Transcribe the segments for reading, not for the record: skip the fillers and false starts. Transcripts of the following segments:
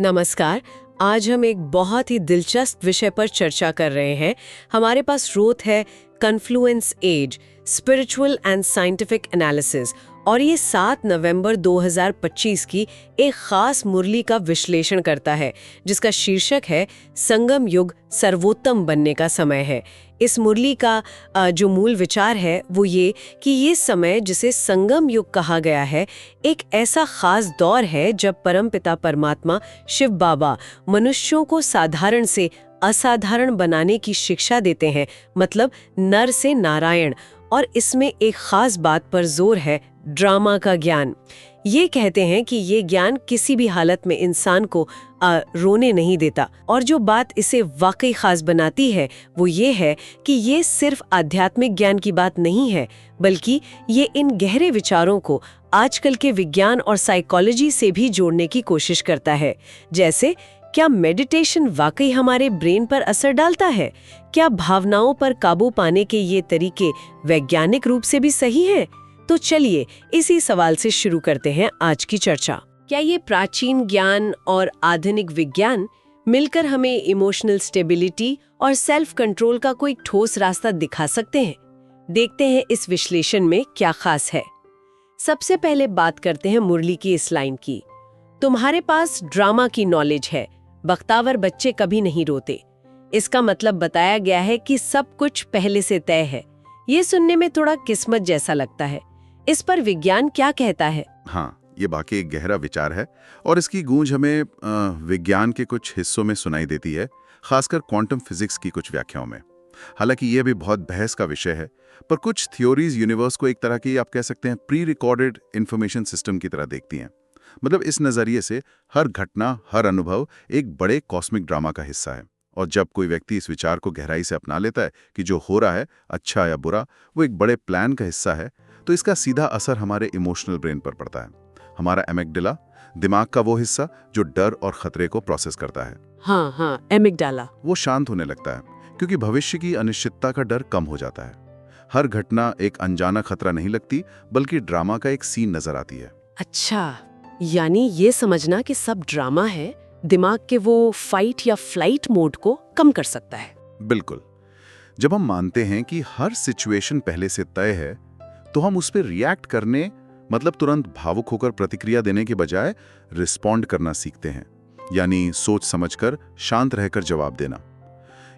नमस्कार। आज हम एक बहुत ही दिलचस्प विषय पर चर्चा कर रहे हैं। हमारे पास स्रोत है confluence as spiritual and scientific analysis और ये 7 नवंबर 2025 की एक खास मुरली का विश्लेषण करता है जिसका शीर्षक है संगम युग सर्वोत्तम बनने का समय है। इस मुरली का जो मूल विचार है वो ये कि ये समय जिसे संगम युग कहा गया है एक ऐसा खास दौर है जब परमपिता परमात्मा शिव बाबा मनुष्यों को साधारण से असाधारण बनाने की शिक्षा देते हैं, मतलब नर से नारायण। और इसमें एक खास बात पर जोर है, ड्रामा का ज्ञान। ये कहते हैं कि ये ज्ञान किसी भी हालत में इंसान को रोने नहीं देता। और जो बात इसे वाकई खास बनाती है वो ये है कि ये सिर्फ आध्यात्मिक ज्ञान की बात नहीं है, बल्कि ये इन गहरे विचारों को आजकल के विज्ञान और साइकोलॉजी से भी जोड़ने की कोशिश करता है। जैसे, क्या मेडिटेशन वाकई हमारे ब्रेन पर असर डालता है? क्या भावनाओं पर काबू पाने के ये तरीके वैज्ञानिक रूप से भी सही हैं? तो चलिए इसी सवाल से शुरू करते हैं आज की चर्चा। क्या ये प्राचीन ज्ञान और आधुनिक विज्ञान मिलकर हमें इमोशनल स्टेबिलिटी और सेल्फ कंट्रोल का कोई ठोस रास्ता दिखा सकते हैं? देखते हैं इस विश्लेषण में क्या खास है। सबसे पहले बात करते हैं मुरली की इस लाइन की। तुम्हारे पास ड्रामा की नॉलेज है, बख्तावर बच्चे कभी नहीं रोते। इसका मतलब बताया गया है कि सब कुछ पहले से तय है। ये सुनने में थोड़ा किस्मत जैसा लगता है। इस पर विज्ञान क्या कहता है? हाँ, ये बाकी एक गहरा विचार है और इसकी गूंज हमें विज्ञान के कुछ हिस्सों में सुनाई देती है, खासकर क्वांटम फिजिक्स की कुछ व्याख्याओं में। हालांकि ये भी बहुत बहस का विषय है, पर कुछ थ्योरीज यूनिवर्स को एक तरह की, आप कह सकते हैं, प्री रिकॉर्डेड इंफॉर्मेशन सिस्टम की तरह देखती हैं। मतलब इस नज़रिए से हर घटना, हर अनुभव एक बड़े कॉस्मिक ड्रामा का हिस्सा है। और जब कोई व्यक्ति इस विचार को गहराई से अपना लेता है कि जो हो रहा है, अच्छा या बुरा, वो एक बड़े प्लान का हिस्सा है, तो इसका सीधा असर हमारे इमोशनल ब्रेन पर पड़ता है। हमारा एमिगडाला, दिमाग का वो हिस्सा जो डर और खतरे को प्रोसेस करता है, हाँ, एमिगडाला, वो शांत होने लगता है, क्योंकि भविष्य की अनिश्चितता का डर कम हो जाता है। हर घटना एक अनजाना खतरा नहीं लगती, बल्कि ड्रामा का एक सीन नजर आती है। अच्छा, यानी ये समझना कि सब ड्रामा है दिमाग के वो फाइट या फ्लाइट मोड को कम कर सकता है। बिल्कुल। जब हम मानते हैं कि हर सिचुएशन पहले से तय है, तो हम उस पर रिएक्ट करने, मतलब तुरंत भावुक होकर प्रतिक्रिया देने के बजाय रिस्पॉन्ड करना सीखते हैं, यानी सोच समझकर शांत रहकर जवाब देना।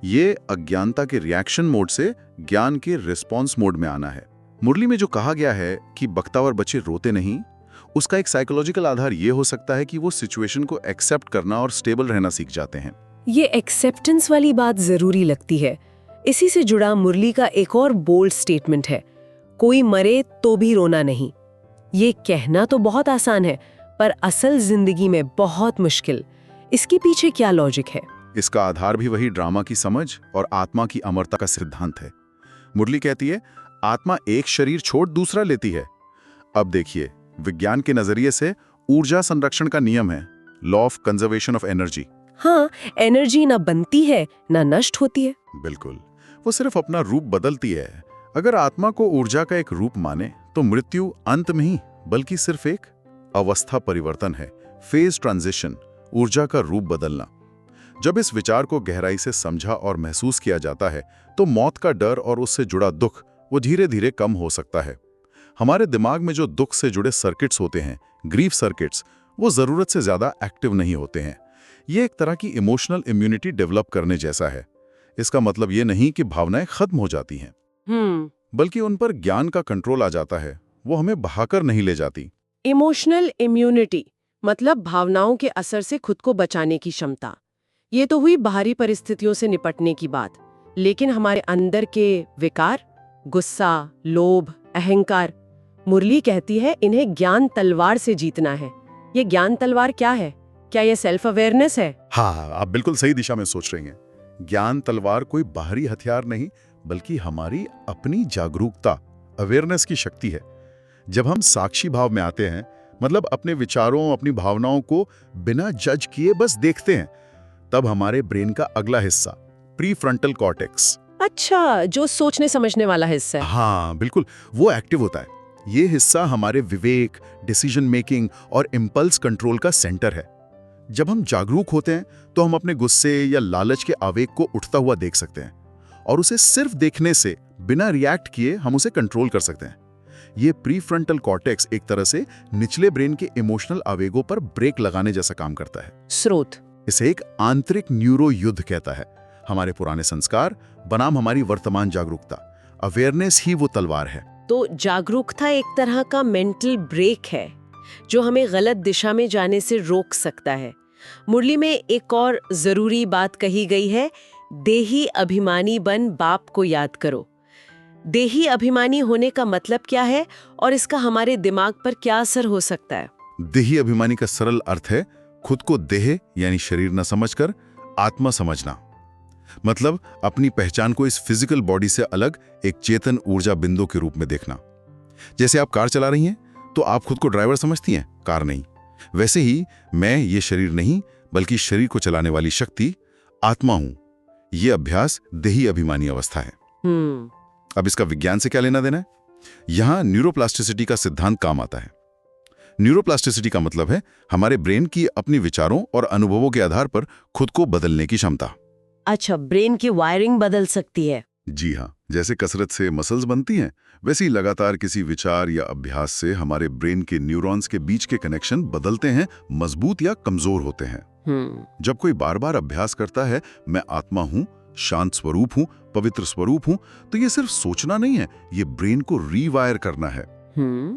ये अज्ञानता के रिएक्शन मोड से ज्ञान के रिस्पॉन्स मोड में आना है। मुरली में जो कहा गया है कि बख्तावर बच्चे रोते नहीं, उसका एक साइकोलॉजिकल आधार ये हो सकता है कि वो सिचुएशन को एक्सेप्ट करना और स्टेबल रहना सीख जाते हैं। ये एक्सेप्टेंस वाली बात जरूरी लगती है। इसी से जुड़ा मुरली का एक और बोल्ड स्टेटमेंट है, कोई मरे तो भी रोना नहीं। ये कहना तो बहुत आसान है, पर असल जिंदगी में बहुत मुश्किल। इसके पीछे क्या लॉजिक है? इसका आधार भी वही ड्रामा की समझ और आत्मा की अमरता का सिद्धांत है। मुरली कहती है, आत्मा एक शरीर छोड़ दूसरा लेती है। अब देखिए, विज्ञान के नजरिए से ऊर्जा संरक्षण का नियम है, law of conservation of energy. हाँ, एनर्जी ना बनती है ना नष्ट होती है। बिल्कुल, वो सिर्फ अपना रूप बदलती है। अगर आत्मा को ऊर्जा का एक रूप माने, तो मृत्यु अंत में ही बल्कि सिर्फ एक अवस्था परिवर्तन है, फेज ट्रांजिशन, ऊर्जा का रूप बदलना। जब इस विचार को गहराई से समझा और महसूस किया जाता है, तो मौत का डर और उससे जुड़ा दुख वो धीरे धीरे कम हो सकता है। हमारे दिमाग में जो दुख से जुड़े सर्किट्स होते हैं, ग्रीफ सर्किट्स, वो जरूरत से ज्यादा एक्टिव नहीं होते हैं। ये एक तरह की इमोशनल इम्यूनिटी डेवलप करने जैसा है। इसका मतलब ये नहीं कि भावनाएं खत्म हो जाती हैं, बल्कि उन पर ज्ञान का कंट्रोल आ जाता है, वो हमें बहाकर नहीं ले जाती। इमोशनल इम्यूनिटी मतलब भावनाओं के असर से खुद को बचाने की क्षमता। ये तो हुई बाहरी परिस्थितियों से निपटने की बात, लेकिन हमारे अंदर के विकार, गुस्सा, लोभ, अहंकार, मुरली कहती है इन्हें ज्ञान तलवार से जीतना है। ये ज्ञान तलवार क्या है? क्या ये सेल्फ अवेयरनेस है? हाँ, आप बिल्कुल सही दिशा में सोच रही हैं। ज्ञान तलवार कोई बाहरी हथियार नहीं, बल्कि हमारी अपनी जागरूकता, अवेयरनेस की शक्ति है। जब हम साक्षी भाव में आते हैं, मतलब अपने विचारों, अपनी भावनाओं को बिना जज किए बस देखते हैं, तब हमारे ब्रेन का अगला हिस्सा, प्री फ्रंटल कॉर्टेक्स, अच्छा, जो सोचने समझने वाला हिस्सा है। हाँ बिल्कुल, वो एक्टिव होता है। ये हिस्सा हमारे विवेक, डिसीजन मेकिंग और इम्पल्स कंट्रोल का सेंटर है। जब हम जागरूक होते हैं तो हम अपने गुस्से या लालच के आवेग को उठता हुआ देख सकते हैं और उसे सिर्फ देखने से बिना रिएक्ट किए हम उसे कंट्रोल कर सकते हैं। ये प्रीफ्रंटल कॉर्टेक्स एक तरह से निचले ब्रेन के इमोशनल आवेगों पर ब्रेक लगाने जैसा काम करता है। स्रोत इसे एक आंतरिक न्यूरो युद्ध कहता है। हमारे पुराने संस्कार बनाम हमारी वर्तमान जागरूकता, अवेयरनेस ही वो तलवार है। तो जागरूकता एक तरह का मेंटल ब्रेक है जो हमें गलत दिशा में जाने से रोक सकता है। मुरली में एक और जरूरी बात कही गई है, देही अभिमानी बन बाप को याद करो। देही अभिमानी होने का मतलब क्या है और इसका हमारे दिमाग पर क्या असर हो सकता है? देही अभिमानी का सरल अर्थ है खुद को देह यानी शरीर न समझकर आत्मा समझना। मतलब अपनी पहचान को इस फिजिकल बॉडी से अलग एक चेतन ऊर्जा बिंदु के रूप में देखना। जैसे आप कार चला रही हैं तो आप खुद को ड्राइवर समझती हैं, कार नहीं। वैसे ही मैं ये शरीर नहीं बल्कि शरीर को चलाने वाली शक्ति आत्मा हूं। ये अभ्यास देही अभिमानी अवस्था है। अब इसका विज्ञान से क्या लेना देना है? यहां न्यूरोप्लास्टिसिटी का सिद्धांत काम आता है। न्यूरोप्लास्टिसिटी का मतलब है हमारे ब्रेन की अपनी विचारों और अनुभवों के आधार पर खुद को बदलने की क्षमता। अच्छा, ब्रेन की वायरिंग बदल सकती है? जी हाँ, जैसे कसरत से मसल्स बनती हैं, वैसे ही लगातार किसी विचार या अभ्यास से हमारे ब्रेन के न्यूरॉन्स के बीच के कनेक्शन बदलते हैं, मजबूत या कमजोर होते हैं। जब कोई बार बार अभ्यास करता है मैं आत्मा हूं, शांत स्वरूप हूं, पवित्र स्वरूप हूं, तो ये सिर्फ सोचना नहीं है, ये ब्रेन को रीवायर करना है।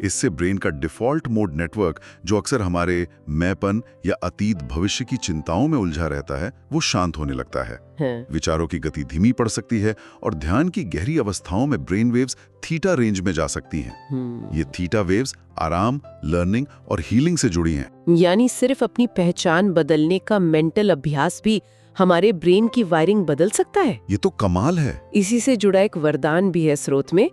इससे ब्रेन का डिफॉल्ट मोड नेटवर्क, जो अक्सर हमारे मैंपन या अतीत भविष्य की चिंताओं में उलझा रहता है, वो शांत होने लगता है। विचारों की गति धीमी पड़ सकती है और ध्यान की गहरी अवस्थाओं में ब्रेन वेव्स थीटा रेंज में जा सकती हैं। ये थीटा वेव्स आराम, लर्निंग और हीलिंग से जुड़ी हैं। यानी सिर्फ अपनी पहचान बदलने का मेंटल अभ्यास भी हमारे ब्रेन की वायरिंग बदल सकता है। ये तो कमाल है। इसी से जुड़ा एक वरदान भी है स्रोत में,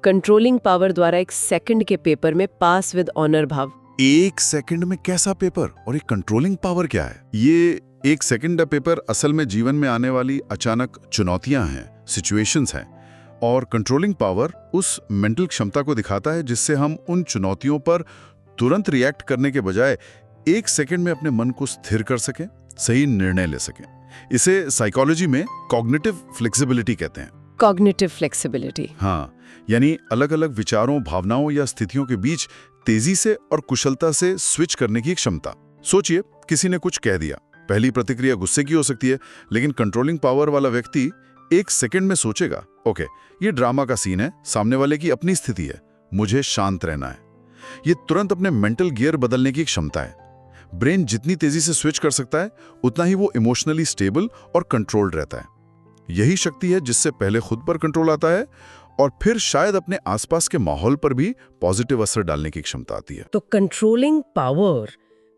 कंट्रोलिंग पावर द्वारा 1 सेकंड के पेपर में पास विद ऑनर भाव। 1 सेकंड में कैसा पेपर और एक कंट्रोलिंग पावर क्या है? ये 1 सेकंड पेपर असल में जीवन में आने वाली अचानक चुनौतियां हैं, सिचुएशंस हैं, और कंट्रोलिंग पावर उस मेंटल क्षमता को दिखाता है जिससे हम उन चुनौतियों पर तुरंत रिएक्ट करने के बजाय 1 सेकंड में अपने मन को स्थिर कर सकें, सही निर्णय ले सकें। इसे साइकोलॉजी में कॉग्निटिव फ्लेक्सिबिलिटी कहते हैं। कॉग्निटिव फ्लेक्सिबिलिटी, हाँ, यानी अलग अलग विचारों, भावनाओं या स्थितियों के बीच तेजी से और कुशलता से स्विच करने की क्षमता। सोचिए, किसी ने कुछ कह दिया, पहली प्रतिक्रिया गुस्से की हो सकती है, लेकिन कंट्रोलिंग पावर वाला व्यक्ति 1 सेकंड में सोचेगा, ओके, ये ड्रामा का सीन है, सामने वाले की अपनी स्थिति है, मुझे शांत रहना है। ये तुरंत अपने मेंटल गियर बदलने की क्षमता है। ब्रेन जितनी तेजी से स्विच कर सकता है, उतना ही वो इमोशनली स्टेबल और कंट्रोल्ड रहता है। यही शक्ति है जिससे पहले खुद पर कंट्रोल आता है और फिर शायद अपने आसपास के माहौल पर भी पॉजिटिव असर डालने की क्षमता आती है। तो कंट्रोलिंग पावर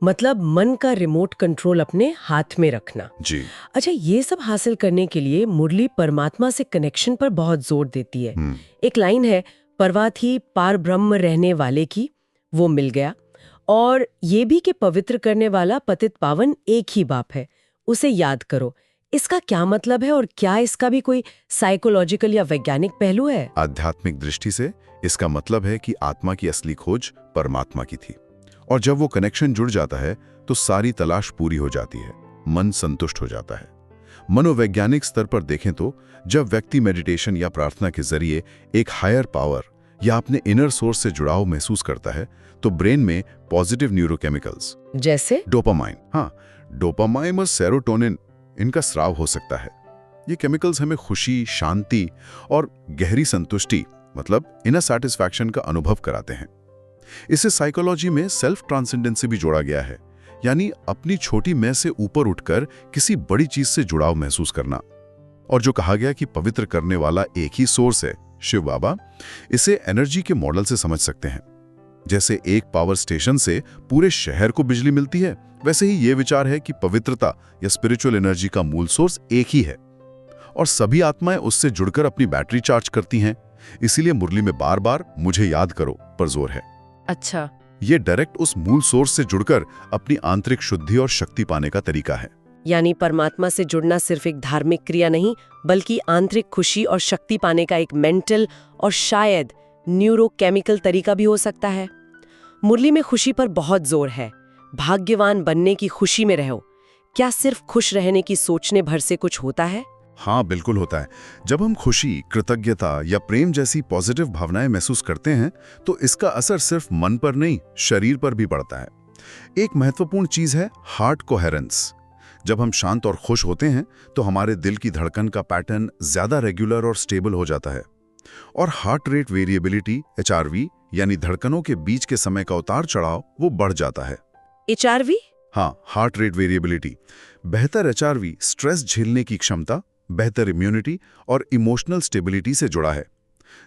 मतलब मन का रिमोट कंट्रोल अपने हाथ में रखना। जी। अच्छा, ये सब हासिल करने के लिए मुरली परमात्मा से कनेक्शन पर बहुत जोर देती है। एक लाइन है, परवात ही पार ब्रह्म रहने वाले की वो मिल गया, और ये भी कि पवित्र करने वाला पतित पावन एक ही बाप है, उसे याद करो। इसका क्या मतलब है और क्या इसका भी कोई साइकोलॉजिकल या वैज्ञानिक पहलू है? आध्यात्मिक दृष्टि से इसका मतलब है कि आत्मा की असली खोज परमात्मा की थी, और जब वो कनेक्शन जुड़ जाता है तो सारी तलाश पूरी हो जाती है, मन संतुष्ट हो जाता है। मनोवैज्ञानिक स्तर पर देखें तो जब व्यक्ति मेडिटेशन या प्रार्थना के जरिए एक हायर पावर या अपने इनर सोर्स से जुड़ाव महसूस करता है तो ब्रेन में पॉजिटिव न्यूरोकेमिकल्स जैसे डोपामाइन और सेरोटोनिन, इनका स्राव हो सकता है। ये केमिकल्स हमें खुशी, शांति और गहरी संतुष्टि मतलब इनर सैटिस्फैक्शन का अनुभव कराते हैं। इसे साइकोलॉजी में सेल्फ ट्रांसेंडेंस से भी जोड़ा गया है, यानी अपनी छोटी मैं से ऊपर उठकर किसी बड़ी चीज से जुड़ाव महसूस करना। और जो कहा गया कि पवित्र करने वाला एक ही सोर्स है, शिव बाबा, इसे एनर्जी के मॉडल से समझ सकते हैं। जैसे एक पावर स्टेशन से पूरे शहर को बिजली मिलती है, वैसे ही ये विचार है कि पवित्रता या स्पिरिचुअल एनर्जी का मूल सोर्स एक ही है और सभी आत्माएं उससे जुड़कर अपनी बैटरी चार्ज करती हैं। इसीलिए मुरली में बार बार मुझे याद करो पर जोर है। अच्छा, ये डायरेक्ट उस मूल सोर्स से जुड़कर अपनी आंतरिक शुद्धि और शक्ति पाने का तरीका है। यानी परमात्मा से जुड़ना सिर्फ एक धार्मिक क्रिया नहीं, बल्कि आंतरिक खुशी और शक्ति पाने का एक मेंटल और शायद न्यूरोकेमिकल तरीका भी हो सकता है। मुरली में खुशी पर बहुत जोर है, भाग्यवान बनने की खुशी में रहो, क्या सिर्फ खुश रहने की सोचने भर से कुछ होता है? हाँ, बिल्कुल होता है। जब हम खुशी, कृतज्ञता या प्रेम जैसी पॉजिटिव भावनाएं महसूस करते हैं तो इसका असर सिर्फ मन पर नहीं, शरीर पर भी पड़ता है। एक महत्वपूर्ण चीज है हार्ट कोहेरेंस। जब हम शांत और खुश होते हैं तो हमारे दिल की धड़कन का पैटर्न ज्यादा रेगुलर और स्टेबल हो जाता है। और हार्ट रेट वेरिएबिलिटी, HRV, यानी धड़कनों के बीच के समय का उतार चढ़ाव, वो बढ़ जाता है। HRV? हाँ, हार्ट रेट वेरिएबिलिटी। बेहतर HRV स्ट्रेस झेलने की क्षमता, बेहतर इम्यूनिटी और इमोशनल स्टेबिलिटी से जुड़ा है।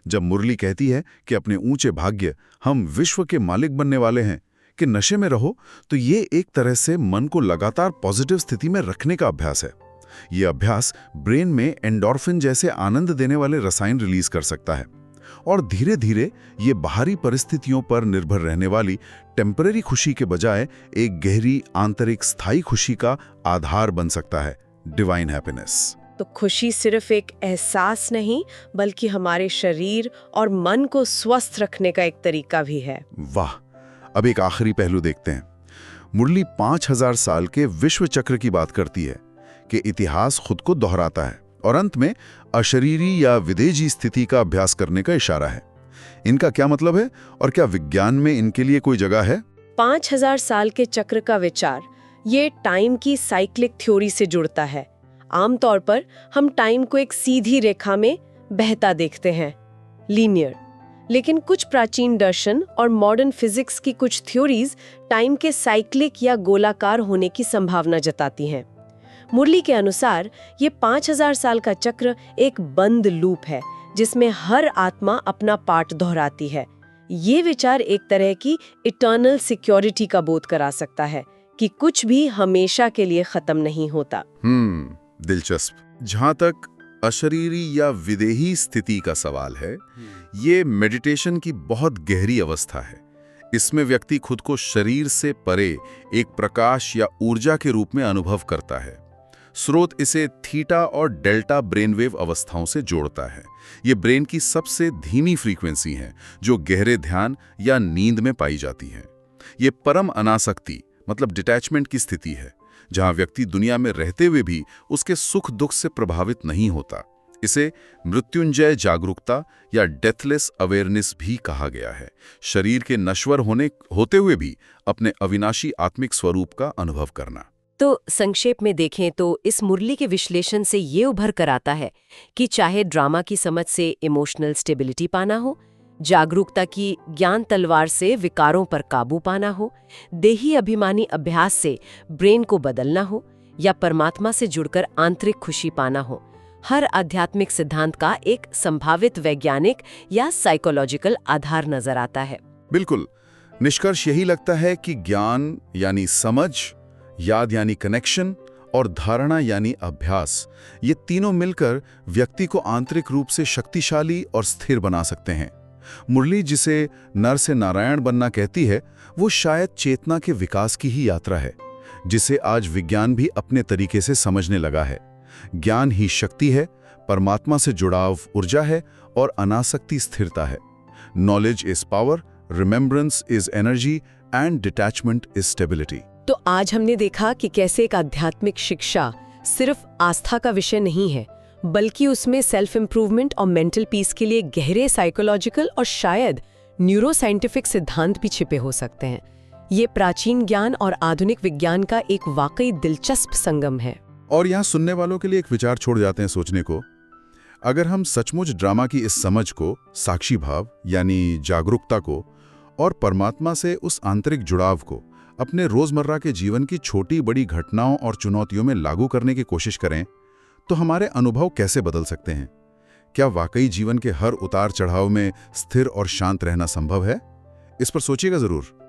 जब मुरली कहती है कि अपने ऊंचे भाग्य, हम विश्व के मालिक बनने वाले हैं, कि नशे में रहो, तो ये एक तरह से मन को लगातार पॉजिटिव स्थिति में रखने का अभ्यास है। ये अभ्यास ब्रेन में एंडोर्फिन जैसे आनंद देने वाले रसायन रिलीज कर सकता है और धीरे धीरे ये बाहरी परिस्थितियों पर निर्भर रहने वाली टेम्पररी खुशी के बजाय एक गहरी आंतरिक स्थायी खुशी का आधार बन सकता है, डिवाइन हैप्पीनेस। तो खुशी सिर्फ एक एहसास नहीं, बल्कि हमारे शरीर और मन को स्वस्थ रखने का एक तरीका भी है। वाह! अब एक आखिरी पहलू देखते हैं। मुरली 5000 साल के विश्व चक्र की बात करती है कि इतिहास खुद को दोहराता है और अंत में अशरीरी या विदेजी स्थिति का अभ्यास करने का इशारा है। इनका क्या मतलब है और क्या विज्ञान में इनके लिए कोई जगह है? 5000 साल के चक्र का विचार ये टाइम की साइक्लिक थ्योरी से जुड़ता है। आमतौर पर हम टाइम को एक सीधी रेखा में बहता देखते हैं, लीनियर। लेकिन कुछ प्राचीन दर्शन और मॉडर्न फिजिक्स की कुछ थ्योरीज टाइम के साइक्लिक या गोलाकार होने की संभावना जताती हैं। मुरली के अनुसार ये 5000 साल का चक्र एक बंद लूप है जिसमें हर आत्मा अपना पार्ट दोहराती है। ये विचार एक तरह की इटर्नल सिक्योरिटी का बोध करा सकता है कि कुछ भी हमेशा के लिए खत्म नहीं होता। दिलचस्प। जहां तक अशरीरी या विदेही स्थिति का सवाल है, ये मेडिटेशन की बहुत गहरी अवस्था है। इसमें व्यक्ति खुद को शरीर से परे एक प्रकाश या ऊर्जा के रूप में अनुभव करता है। स्रोत इसे थीटा और डेल्टा ब्रेनवेव अवस्थाओं से जोड़ता है। ये ब्रेन की सबसे धीमी फ्रीक्वेंसी है जो गहरे ध्यान या नींद में पाई जाती है। ये परम अनासक्ति मतलब डिटैचमेंट की स्थिति है जहां व्यक्ति दुनिया में रहते हुए भी उसके सुख दुख से प्रभावित नहीं होता। इसे मृत्युंजय जागरूकता या डेथलेस अवेयरनेस भी कहा गया है। शरीर के नश्वर होते हुए भी अपने अविनाशी आत्मिक स्वरूप का अनुभव करना। तो संक्षेप में देखें तो इस मुरली के विश्लेषण से ये उभर कर आता है कि चाहे ड्रामा की समझ से इमोशनल स्टेबिलिटी पाना हो, जागरूकता की ज्ञान तलवार से विकारों पर काबू पाना हो, देही अभिमानी अभ्यास से ब्रेन को बदलना हो या परमात्मा से जुड़कर आंतरिक खुशी पाना हो, हर आध्यात्मिक सिद्धांत का एक संभावित वैज्ञानिक या साइकोलॉजिकल आधार नजर आता है। बिल्कुल। निष्कर्ष यही लगता है कि ज्ञान यानी समझ, याद यानी कनेक्शन और धारणा यानी अभ्यास, ये तीनों मिलकर व्यक्ति को आंतरिक रूप से शक्तिशाली और स्थिर बना सकते हैं। मुरली जिसे नर से नारायण बनना कहती है, वो शायद चेतना के विकास की ही यात्रा है जिसे आज विज्ञान भी अपने तरीके से समझने लगा है। ज्ञान ही शक्ति है, परमात्मा से जुड़ाव ऊर्जा है और अनासक्ति स्थिरता है। Knowledge is power, remembrance is energy and detachment is stability. तो आज हमने देखा कि कैसे एक आध्यात्मिक शिक्षा सिर्फ आस्था का विषय नहीं है, बल्कि उसमें सेल्फ इम्प्रूवमेंट और मेंटल पीस के लिए गहरे साइकोलॉजिकल और शायद न्यूरोसाइंटिफिक सिद्धांत भी छिपे हो सकते हैं। ये प्राचीन ज्ञान और आधुनिक विज्ञान का एक वाकई दिलचस्प संगम है। और यहाँ सुनने वालों के लिए एक विचार छोड़ जाते हैं सोचने को। अगर हम सचमुच ड्रामा की इस समझ को, साक्षी भाव यानी जागरूकता को और परमात्मा से उस आंतरिक जुड़ाव को अपने रोजमर्रा के जीवन की छोटी बड़ी घटनाओं और चुनौतियों में लागू करने की कोशिश करें, तो हमारे अनुभव कैसे बदल सकते हैं? क्या वाकई जीवन के हर उतार चढ़ाव में स्थिर और शांत रहना संभव है? इस पर सोचिएगा जरूर।